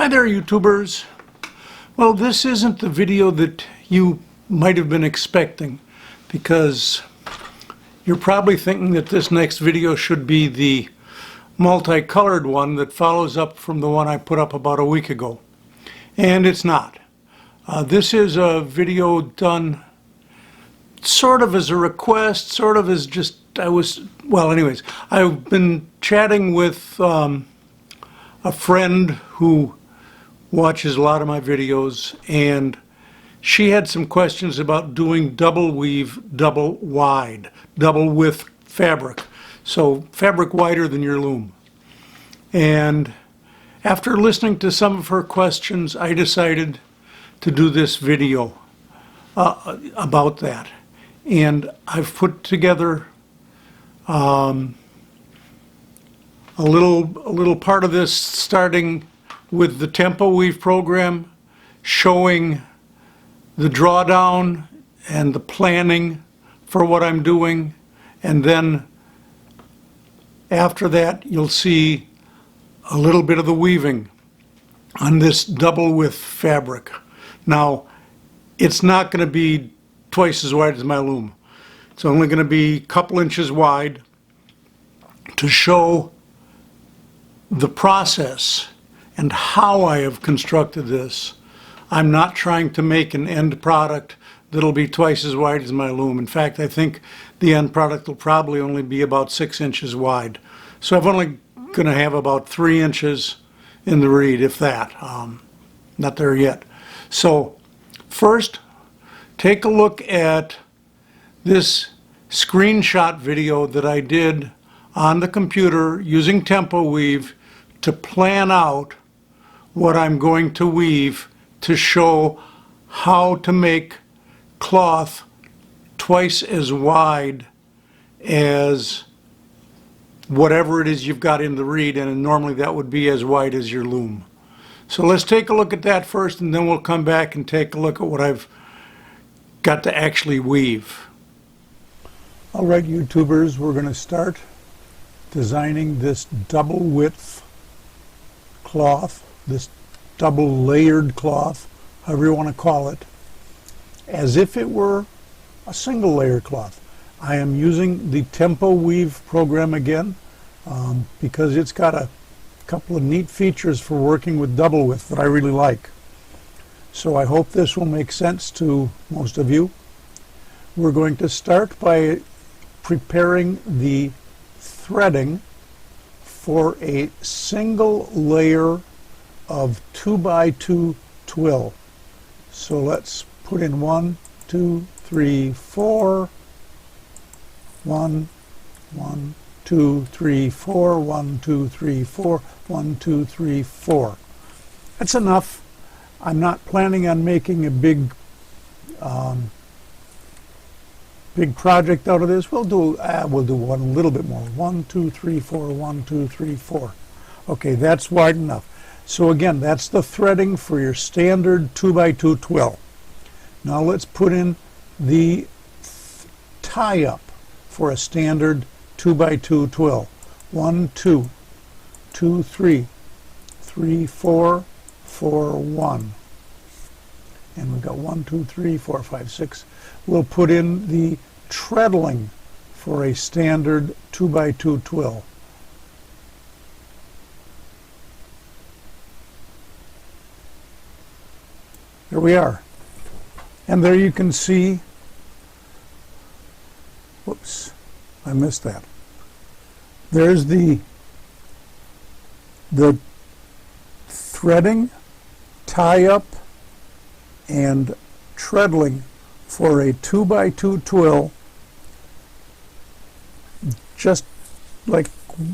Hi there, YouTubers. Well, this isn't the video that you might have been expecting, because you're probably thinking that this next video should be the multicolored one that follows up from the one I put up about a week ago. And it's not. This is a video done sort of as a request, sort of as just, anyways, I've been chatting with a friend who watches a lot of my videos, and she had some questions about doing double weave, double wide, double width fabric. So fabric wider than your loom. And after listening to some of her questions, I decided to do this video about that. And I've put together a little part of this, starting with the Tempo Weave program, showing the drawdown and the planning for what I'm doing, and then after that you'll see a little bit of the weaving on this double width fabric. Now, it's not going to be twice as wide as my loom. It's only going to be a couple inches wide to show the process and how I have constructed this. I'm not trying to make an end product that'll be twice as wide as my loom. In fact, I think the end product will probably only be about 6 inches wide. So I'm only going to have about 3 inches in the reed, if that. Not there yet. So first, take a look at this screenshot video that I did on the computer using Tempo Weave to plan out what I'm going to weave to show how to make cloth twice as wide as whatever it is you've got in the reed, and normally that would be as wide as your loom. So let's take a look at that first, and then we'll come back and take a look at what I've got to actually weave. All right, YouTubers, we're going to start designing this double width cloth, this double layered cloth, however you want to call it, as if it were a single layer cloth. I am using the Tempo Weave program again because it's got a couple of neat features for working with double width that I really like. So I hope this will make sense to most of you. We're going to start by preparing the threading for a single layer of 2x2 twill. So let's put in 1, 2, 3, 4. 1, 1, 2, 3, 4, 1, 2, 3, 4, 1, 2, 3, 4. That's enough. I'm not planning on making a big project out of this. We'll do one a little bit more. 1, 2, 3, 4, 1, 2, 3, 4. Okay, that's wide enough. So again, that's the threading for your standard 2x2 twill. Now let's put in the tie-up for a standard 2x2 twill. 1, 2, 2, 3, 3, 4, 4, 1. And we've got 1, 2, 3, 4, 5, 6. We'll put in the treadling for a standard 2x2 twill. There we are. And there you can see, whoops, I missed that. There's the threading, tie-up, and treadling for a 2x2 twill, just like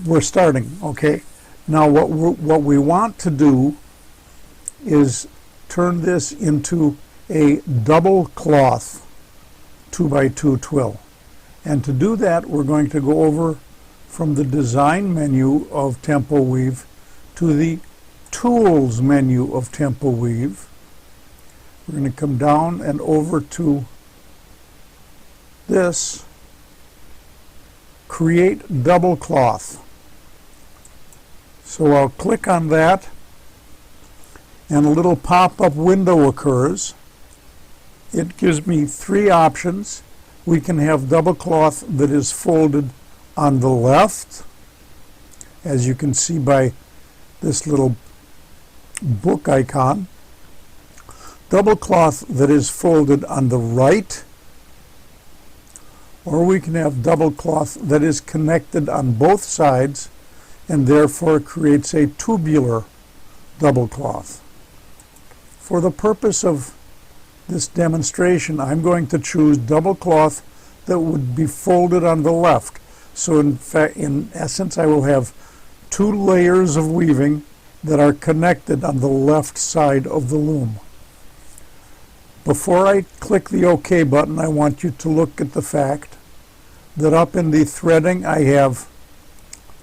we're starting, okay? Now what we want to do is turn this into a double cloth 2x2 twill. And to do that, we're going to go over from the design menu of Tempo Weave to the tools menu of Tempo Weave. We're going to come down and over to this, create double cloth. So I'll click on that, and a little pop-up window occurs. It gives me three options. We can have double cloth that is folded on the left, as you can see by this little book icon. Double cloth that is folded on the right, or we can have double cloth that is connected on both sides and therefore creates a tubular double cloth. For the purpose of this demonstration, I'm going to choose double cloth that would be folded on the left. So in essence, I will have two layers of weaving that are connected on the left side of the loom. Before I click the OK button, I want you to look at the fact that up in the threading I have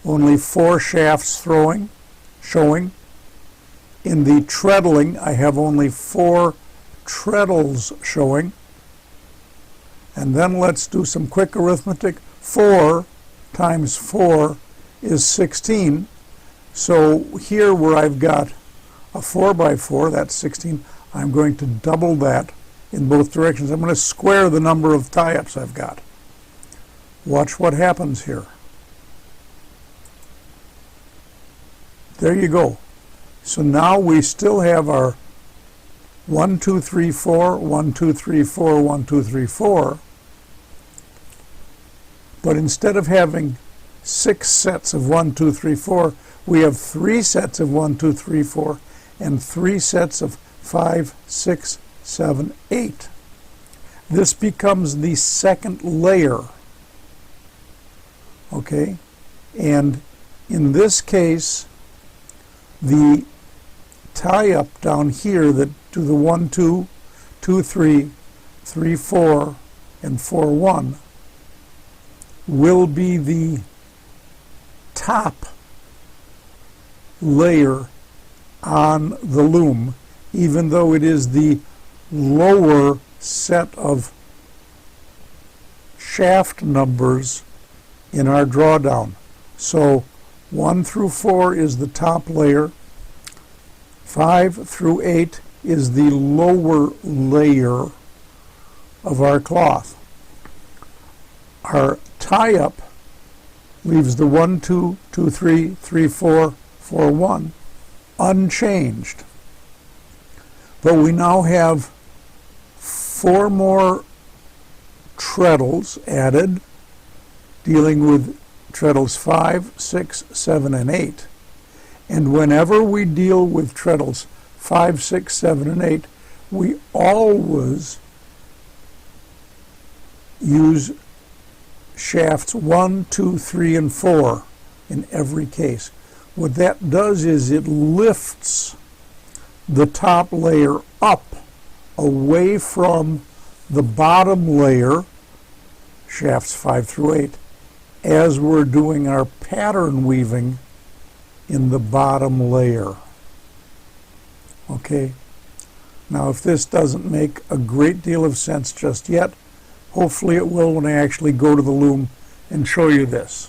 only 4 shafts showing. In the treadling I have only 4 treadles showing. And then let's do some quick arithmetic. 4 times 4 is 16. So here where I've got a 4x4, that's 16, I'm going to double that in both directions. I'm going to square the number of tie-ups I've got. Watch what happens here. There you go. So now we still have our 1, 2, 3, 4, 1, 2, 3, 4, 1, 2, 3, 4. But instead of having 6 sets of 1, 2, 3, 4, we have 3 sets of 1, 2, 3, 4, and 3 sets of 5, 6, 7, 8. This becomes the second layer. Okay? And in this case, the tie-up down here that do the 1, 2, 2, 3, 3, 4, and 4, 1 will be the top layer on the loom, even though it is the lower set of shaft numbers in our drawdown. So 1 through 4 is the top layer, 5 through 8 is the lower layer of our cloth. Our tie-up leaves the 1, 2, 2, 3, 3, 4, 4, 1 unchanged. But we now have 4 more treadles added, dealing with treadles 5, 6, 7, and 8. And whenever we deal with treadles 5, 6, 7, and 8, we always use shafts 1, 2, 3, and 4 in every case. What that does is it lifts the top layer up away from the bottom layer, shafts 5 through 8, as we're doing our pattern weaving in the bottom layer. Okay? Now, if this doesn't make a great deal of sense just yet, hopefully it will when I actually go to the loom and show you this.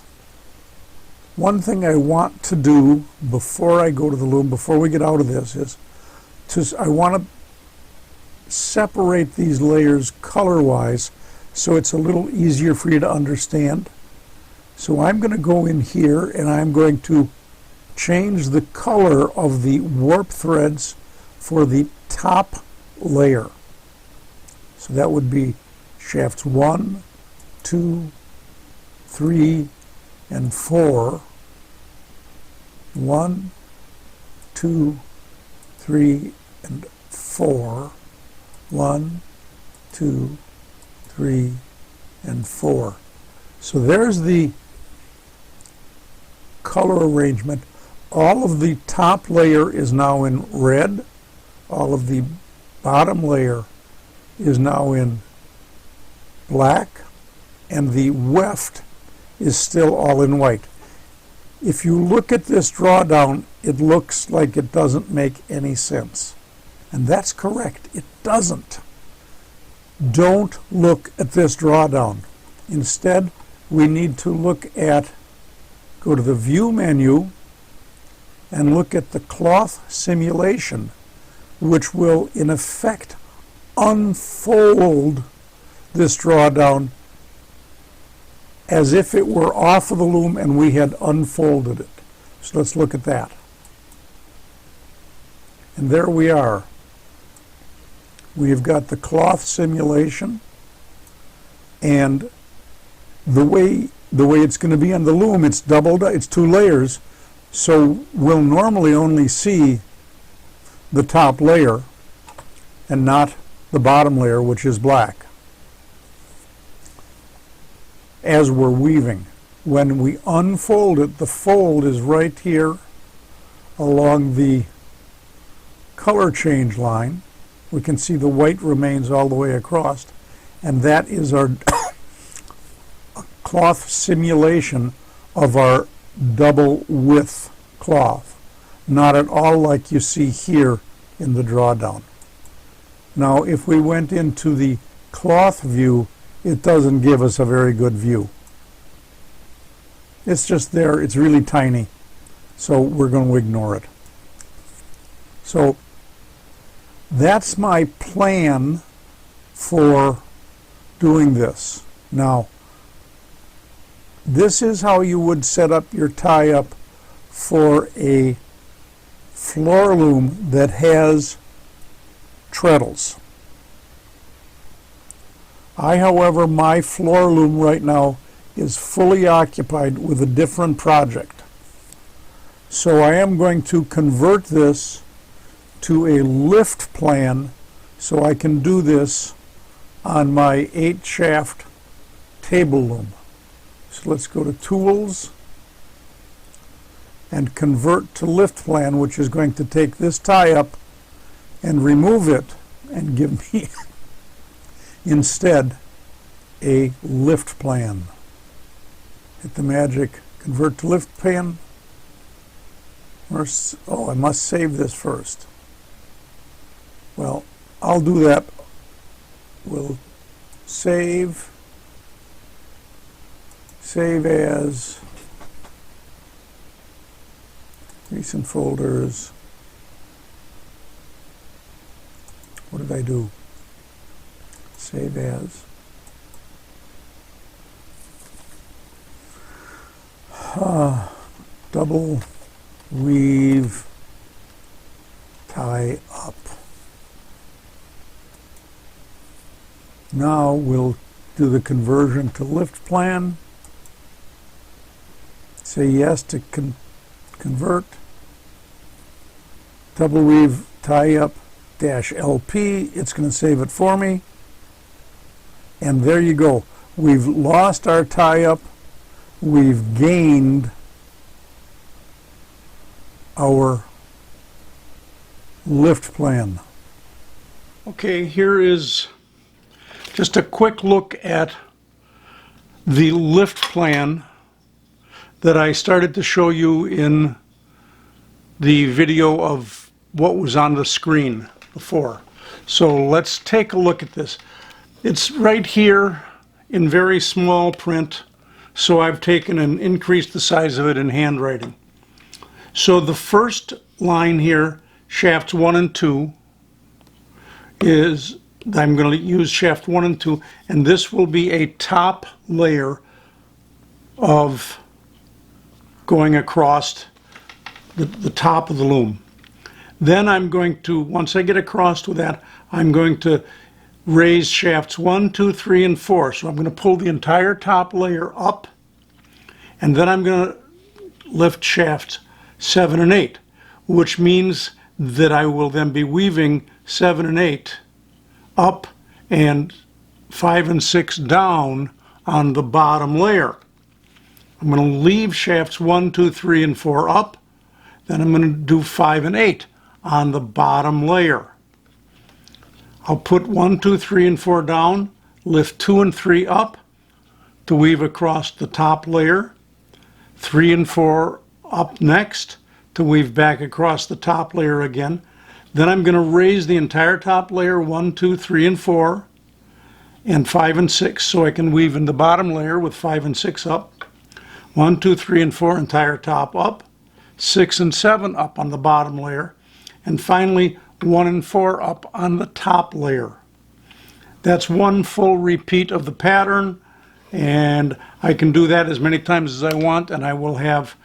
One thing I want to do before I go to the loom, before we get out of this, is I want to separate these layers color-wise so it's a little easier for you to understand. So I'm going to go in here and I'm going to change the color of the warp threads for the top layer. So that would be shafts 1, 2, 3, and 4. 1, 2, 3, and 4. 1, 2, 3, and 4. So there's the color arrangement. All of the top layer is now in red. All of the bottom layer is now in black. And the weft is still all in white. If you look at this drawdown, it looks like it doesn't make any sense. And that's correct. It doesn't. Don't look at this drawdown. Instead, we need to go to the View menu and look at the cloth simulation. which will in effect unfold this drawdown as if it were off of the loom and we had unfolded it. So let's look at that. And there we are. We've got the cloth simulation, and the way it's going to be on the loom, it's doubled, it's 2 layers, so we'll normally only see the top layer and not the bottom layer, which is black, as we're weaving. When we unfold it, the fold is right here along the color change line. We can see the white remains all the way across, and that is our cloth simulation of our double width cloth. Not at all like you see here in the drawdown. Now, if we went into the cloth view, it doesn't give us a very good view. It's just there, it's really tiny, so we're going to ignore it. So that's my plan for doing this. Now, this is how you would set up your tie-up for a floor loom that has treadles. However, my floor loom right now is fully occupied with a different project. So I am going to convert this to a lift plan so I can do this on my 8-shaft table loom. So let's go to Tools and convert to lift plan, which is going to take this tie-up and remove it and give me instead a lift plan. Hit the magic convert to lift plan. Oh, I must save this first. Well, I'll do that. We'll save as, recent folders. What did I do? Save as. Double weave tie up. Now we'll do the conversion to lift plan. Say yes to convert. Double weave tie up -LP. It's going to save it for me. And there you go. We've lost our tie up. We've gained our lift plan. Okay, here is just a quick look at the lift plan that I started to show you in the video of what was on the screen before. So let's take a look at this. It's right here in very small print, so I've taken and increased the size of it in handwriting. So the first line here, shafts 1 and 2, is I'm going to use shaft 1 and 2, and this will be a top layer of going across the top of the loom. Then I'm going to, once I get across with that, I'm going to raise shafts 1, 2, 3, and 4. So I'm going to pull the entire top layer up, and then I'm going to lift shafts 7 and 8, which means that I will then be weaving 7 and 8 up and 5 and 6 down on the bottom layer. I'm going to leave shafts 1, 2, 3, and 4 up. Then I'm going to do 5 and 8 on the bottom layer. I'll put 1, 2, 3, and 4 down, lift 2 and 3 up to weave across the top layer, 3 and 4 up next to weave back across the top layer again. Then I'm going to raise the entire top layer 1, 2, 3, and 4, and 5 and 6, so I can weave in the bottom layer with 5 and 6 up. 1, 2, 3, and 4, entire top up, 6 and 7 up on the bottom layer, and finally 1 and 4 up on the top layer. That's one full repeat of the pattern, and I can do that as many times as I want, and I will have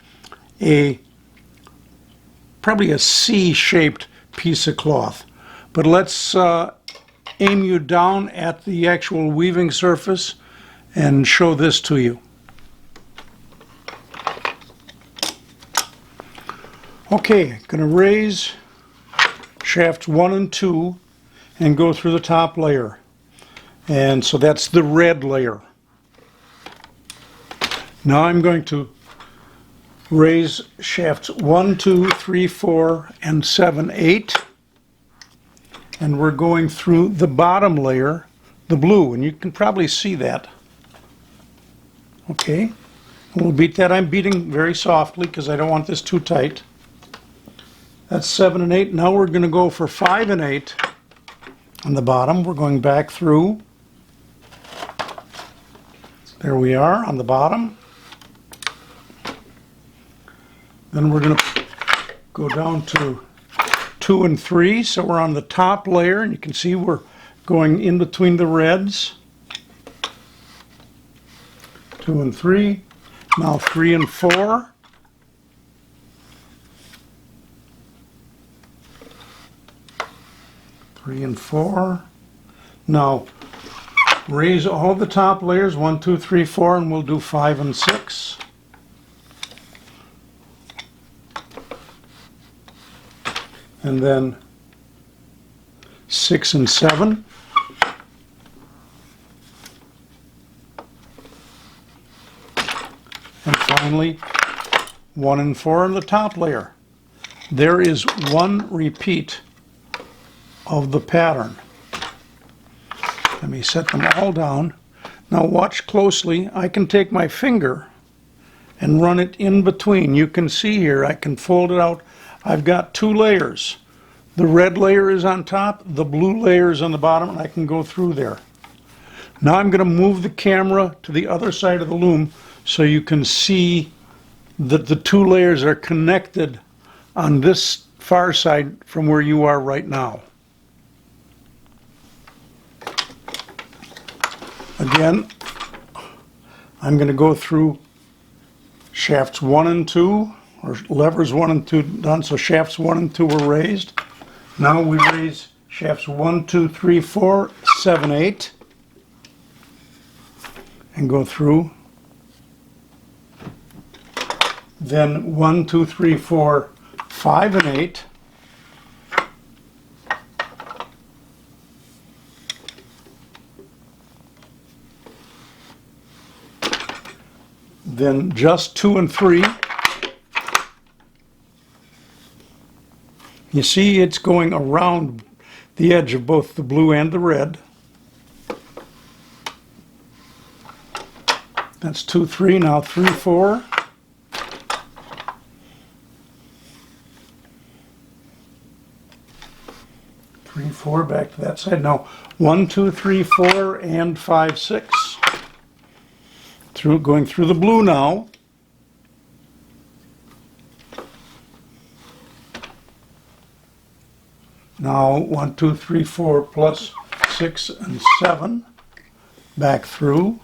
probably a C-shaped piece of cloth. But let's aim you down at the actual weaving surface and show this to you. Okay, going to raise shafts 1 and 2 and go through the top layer. And so that's the red layer. Now I'm going to raise shafts 1, 2, 3, 4, and 7, 8. And we're going through the bottom layer, the blue, and you can probably see that. Okay, we'll beat that. I'm beating very softly because I don't want this too tight. That's 7 and 8. Now we're going to go for 5 and 8 on the bottom. We're going back through. There we are on the bottom. Then we're going to go down to 2 and 3. So we're on the top layer, and you can see we're going in between the reds. 2 and 3. Now 3 and 4. 3 and 4. Now raise all the top layers, 1, 2, 3, 4, and we'll do 5 and 6. And then 6 and 7. And finally 1 and 4 in the top layer. There is one repeat of the pattern. Let me set them all down. Now watch closely. I can take my finger and run it in between. You can see here I can fold it out. I've got 2 layers. The red layer is on top, the blue layer is on the bottom, and I can go through there. Now I'm going to move the camera to the other side of the loom so you can see that the 2 layers are connected on this far side from where you are right now. Again, I'm going to go through shafts 1 and 2, or levers 1 and 2 done, so shafts 1 and 2 were raised. Now we raise shafts 1, 2, 3, 4, 7, 8, and go through. Then 1, 2, 3, 4, 5, and 8. Then just 2 and 3. You see it's going around the edge of both the blue and the red. That's 2, 3, now 3, 4. Three, 4, back to that side. Now 1, 2, 3, 4, and 5, 6. Going through the blue now. Now 1, 2, 3, 4 plus 6 and 7. Back through.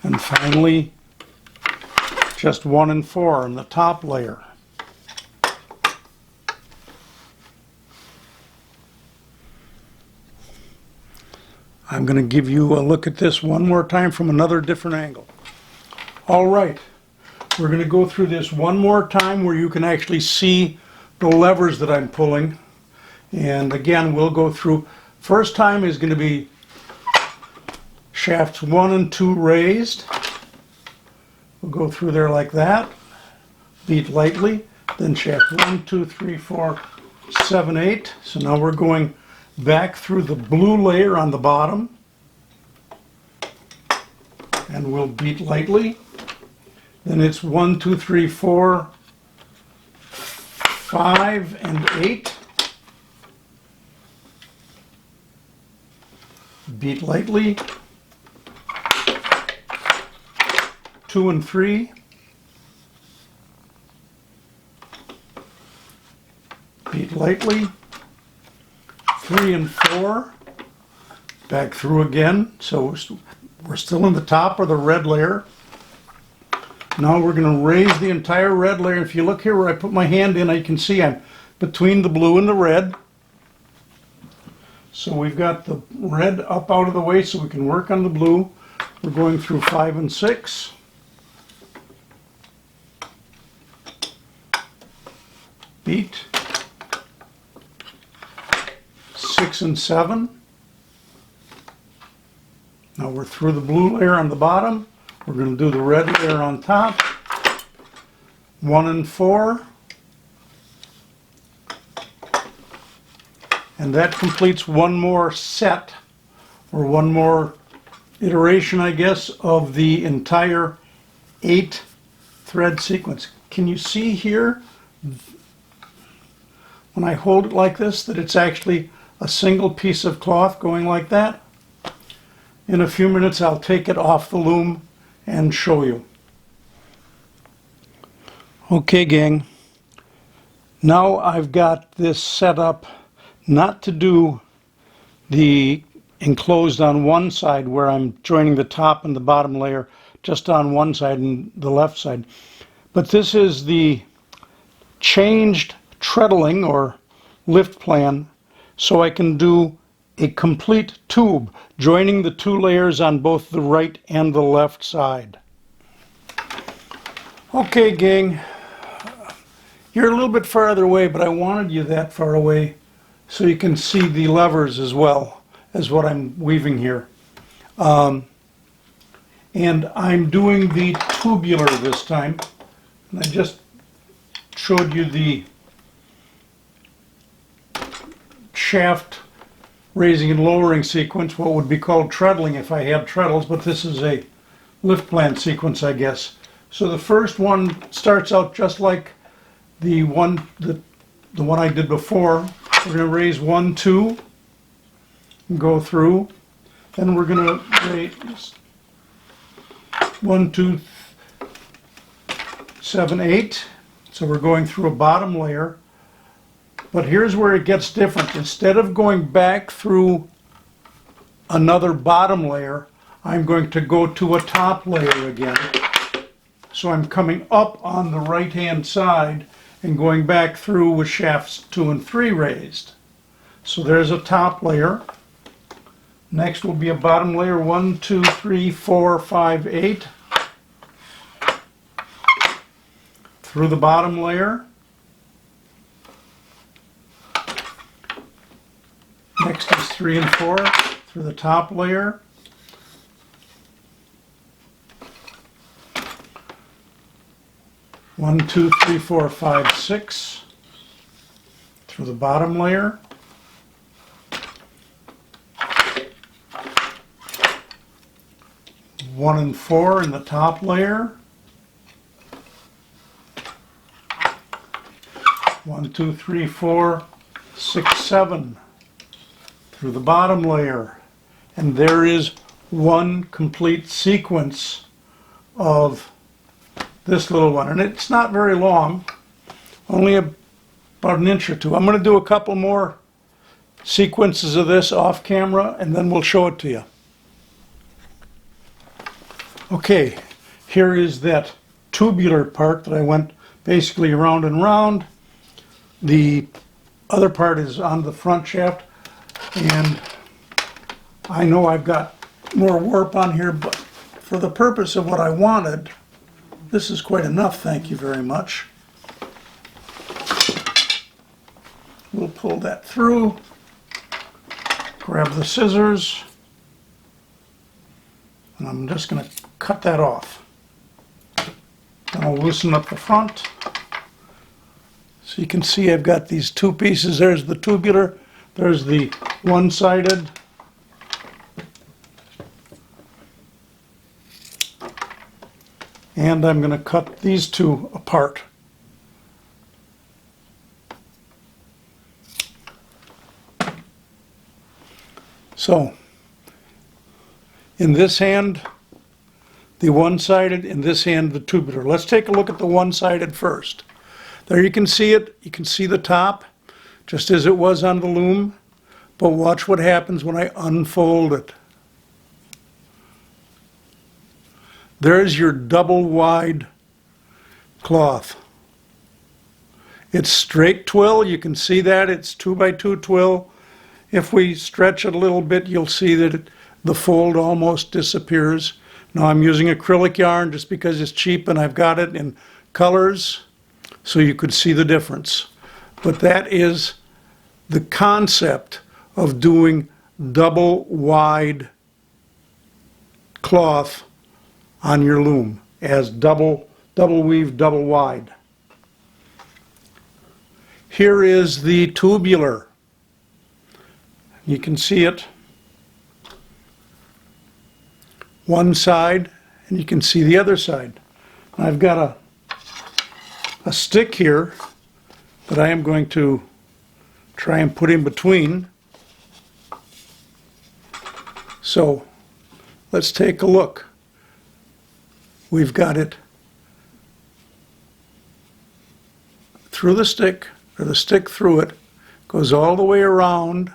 And finally just 1 and 4 in the top layer. I'm going to give you a look at this one more time from another different angle. All right, we're going to go through this one more time where you can actually see the levers that I'm pulling. And again, we'll go through. First time is going to be shafts 1 and 2 raised. We'll go through there like that. Beat lightly. Then shaft 1, 2, 3, 4, 7, 8. So now we're going back through the blue layer on the bottom, and we'll beat lightly. Then it's 1, 2, 3, 4, 5, and 8. Beat lightly. 2 and 3. beat lightly, 3 and 4, back through again, so we're still in the top of the red layer. Now we're going to raise the entire red layer. If you look here where I put my hand in, you can see I'm between the blue and the red. So we've got the red up out of the way so we can work on the blue. We're going through 5 and 6. Beat. 6 and 7. Now we're through the blue layer on the bottom. We're going to do the red layer on top. 1 and 4. And that completes one more set, or one more iteration, I guess, of the entire 8 thread sequence. Can you see here, when I hold it like this, that it's actually a single piece of cloth going like that? In a few minutes I'll take it off the loom and show you. Okay, gang, now I've got this set up not to do the enclosed on one side where I'm joining the top and the bottom layer just on one side and the left side, but this is the changed treadling or lift plan, so I can do a complete tube joining the 2 layers on both the right and the left side. Okay, gang, you're a little bit farther away, but I wanted you that far away so you can see the levers as well as what I'm weaving here. And I'm doing the tubular this time. And I just showed you the shaft raising and lowering sequence, what would be called treadling if I had treadles, but this is a lift plan sequence, I guess. So the first one starts out just like the one I did before. We're going to raise 1, 2, and go through. Then we're going to raise 1, 2, 7, 8. So we're going through a bottom layer. But here's where it gets different. Instead of going back through another bottom layer, I'm going to go to a top layer again. So I'm coming up on the right-hand side and going back through with shafts 2 and 3 raised. So there's a top layer. Next will be a bottom layer, 1, 2, 3, 4, 5, 8. Through the bottom layer. Next is 3 and 4 through the top layer. One, 2, 3, 4, 5, 6 through the bottom layer. One and 4 in the top layer. 1, 2, 3, 4, 6, 7 through the bottom layer. And there is one complete sequence of this little one, and it's not very long, only about an inch or two. I'm going to do a couple more sequences of this off camera and then we'll show it to you. Okay, here is that tubular part that I went basically around and round. The other part is on the front shaft, and I know I've got more warp on here, but for the purpose of what I wanted, this is quite enough, thank you very much. We'll pull that through, grab the scissors, and I'm just going to cut that off. Then I'll loosen up the front. So you can see I've got these 2 pieces. There's the tubular, there's the one-sided. And I'm going to cut these 2 apart. So, in this hand, the one-sided, in this hand, the tubular. Let's take a look at the one-sided first. There you can see it. You can see the top. just as it was on the loom, but watch what happens when I unfold it. There's your double wide cloth. It's straight twill, you can see that, it's 2x2 twill. If we stretch it a little bit, you'll see that the fold almost disappears. Now I'm using acrylic yarn just because it's cheap and I've got it in colors so you could see the difference. But that is the concept of doing double wide cloth on your loom as double weave, double wide. Here is the tubular. You can see it one side and you can see the other side. I've got a stick here that I am going to try and put in between. So let's take a look. We've got it through the stick, or the stick through it, goes all the way around.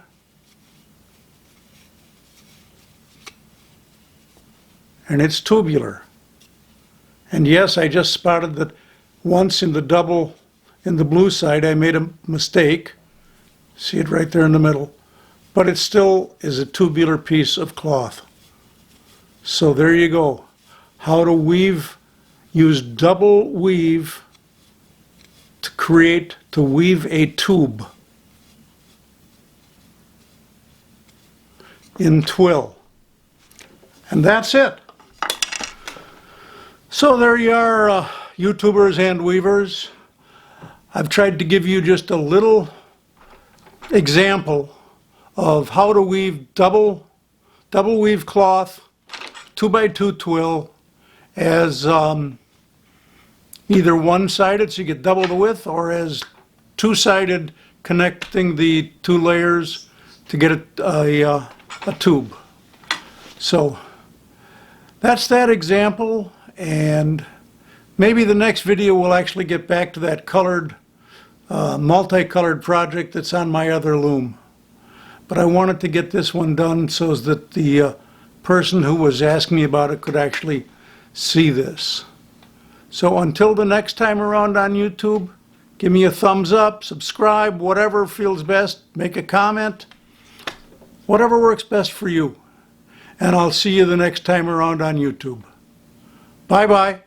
And it's tubular. And yes, I just spotted that once in the blue side I made a mistake. See it right there in the middle. But it still is a tubular piece of cloth. So there you go. How to weave, use double weave to weave a tube in twill. And that's it. So there you are, YouTubers and weavers. I've tried to give you just a little example of how to weave double weave cloth, 2x2 twill, as either one-sided so you get double the width, or as two-sided, connecting the two layers to get a tube. So that's that example, and maybe the next video will actually get back to that colored, multicolored project that's on my other loom. But I wanted to get this one done so that the person who was asking me about it could actually see this. So until the next time around on YouTube, give me a thumbs up, subscribe, whatever feels best, make a comment, whatever works best for you. And I'll see you the next time around on YouTube. Bye-bye.